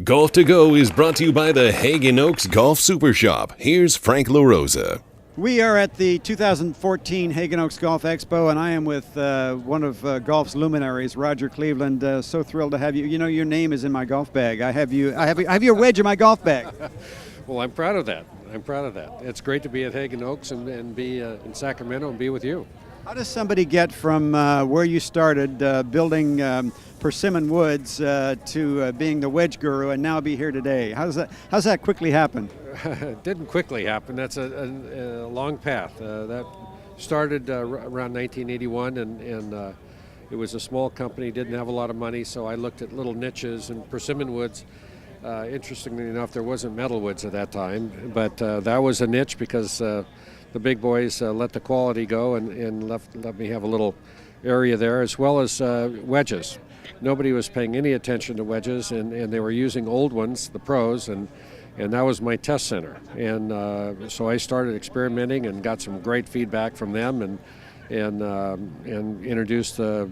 Golf to Go is brought to you by the Hagen Oaks Golf Super Shop. Here's Frank LaRosa. We are at the 2014 Hagen Oaks Golf Expo, and I am with one of golf's luminaries, Roger Cleveland. So thrilled to have you. You know, your name is in my golf bag. I have your wedge in my golf bag. Well, I'm proud of that. It's great to be at Hagen Oaks and be in Sacramento and be with you. How does somebody get from where you started building Persimmon Woods to being the wedge guru and now be here today? How's that quickly happen? It didn't quickly happen. That's a long path. That started around 1981, and it was a small company, didn't have a lot of money, so I looked at little niches, and Persimmon Woods, interestingly enough, there wasn't metal woods at that time, but that was a niche because the big boys let the quality go and let me have a little area there, as well as wedges. Nobody was paying any attention to wedges, and they were using old ones, the pros, and that was my test center. And so I started experimenting and got some great feedback from them, and introduced the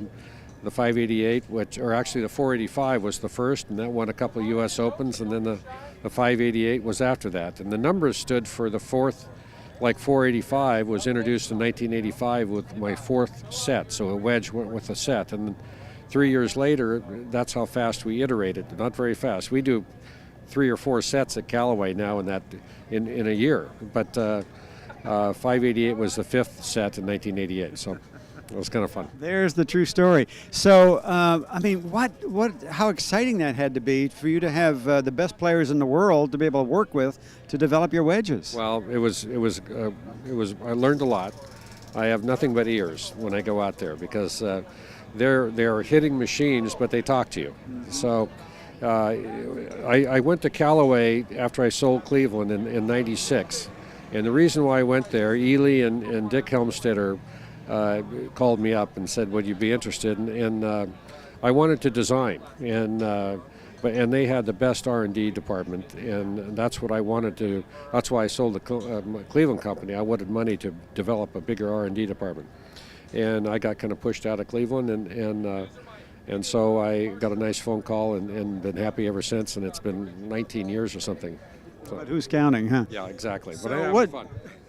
588, or actually the 485 was the first, and that won a couple of U.S. Opens, and then the 588 was after that. And the numbers stood for the fourth. Like 485 was introduced in 1985 with my fourth set, so a wedge went with a set. And 3 years later, that's how fast we iterated. Not very fast. We do 3 or 4 sets at Callaway now in a year. But 588 was the fifth set in 1988, so it was kind of fun. There's the true story. So, I mean, how exciting that had to be for you to have the best players in the world to be able to work with to develop your wedges. Well, it was. I learned a lot. I have nothing but ears when I go out there because they're hitting machines, but they talk to you. So, I went to Callaway after I sold Cleveland in '96, and the reason why I went there, Ely and Dick Helmstetter called me up and said, would you be interested? And I wanted to design, and they had the best R&D department, and that's what I wanted to. That's why I sold the Cleveland company. I wanted money to develop a bigger R&D department, and I got kind of pushed out of Cleveland, and so I got a nice phone call and been happy ever since, and it's been 19 years or something. So, but who's counting, huh? Yeah, exactly. So but I had fun.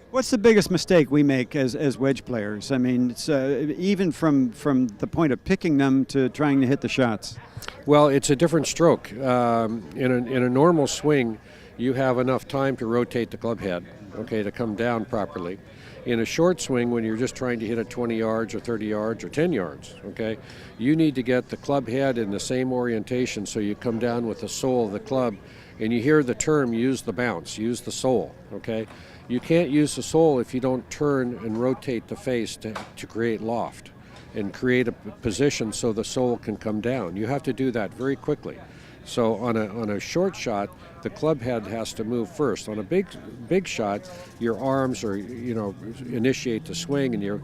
What's the biggest mistake we make as wedge players? I mean, it's, even from the point of picking them to trying to hit the shots. Well, it's a different stroke. In a normal swing, you have enough time to rotate the club head, okay, to come down properly. In a short swing, when you're just trying to hit it 20 yards or 30 yards or 10 yards, okay, you need to get the club head in the same orientation so you come down with the sole of the club. And you hear the term, use the bounce, use the sole, okay? You can't use the sole if you don't turn and rotate the face to create loft and create a position so the sole can come down. You have to do that very quickly. So on a short shot, the club head has to move first. On a big shot, your arms initiate the swing, and your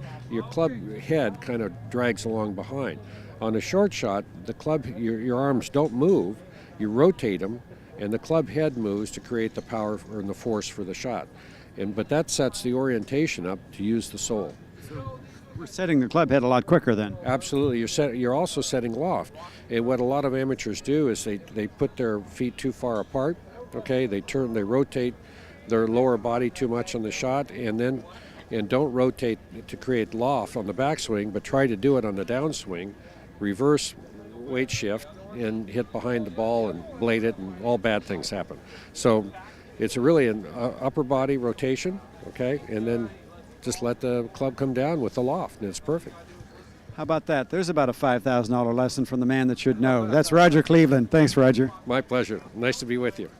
club head kind of drags along behind. On a short shot, your arms don't move. You rotate them, and the club head moves to create the power and the force for the shot. But that sets the orientation up to use the sole. So we're setting the club head a lot quicker then. Absolutely. You're also setting loft. And what a lot of amateurs do is they put their feet too far apart. Okay, they rotate their lower body too much on the shot, and don't rotate to create loft on the backswing, but try to do it on the downswing, reverse weight shift, and hit behind the ball and blade it, and all bad things happen. So it's really an upper body rotation, okay, and then just let the club come down with the loft, and it's perfect. How about that? There's about a $5,000 lesson from the man that should know. That's Roger Cleveland. Thanks, Roger. My pleasure. Nice to be with you.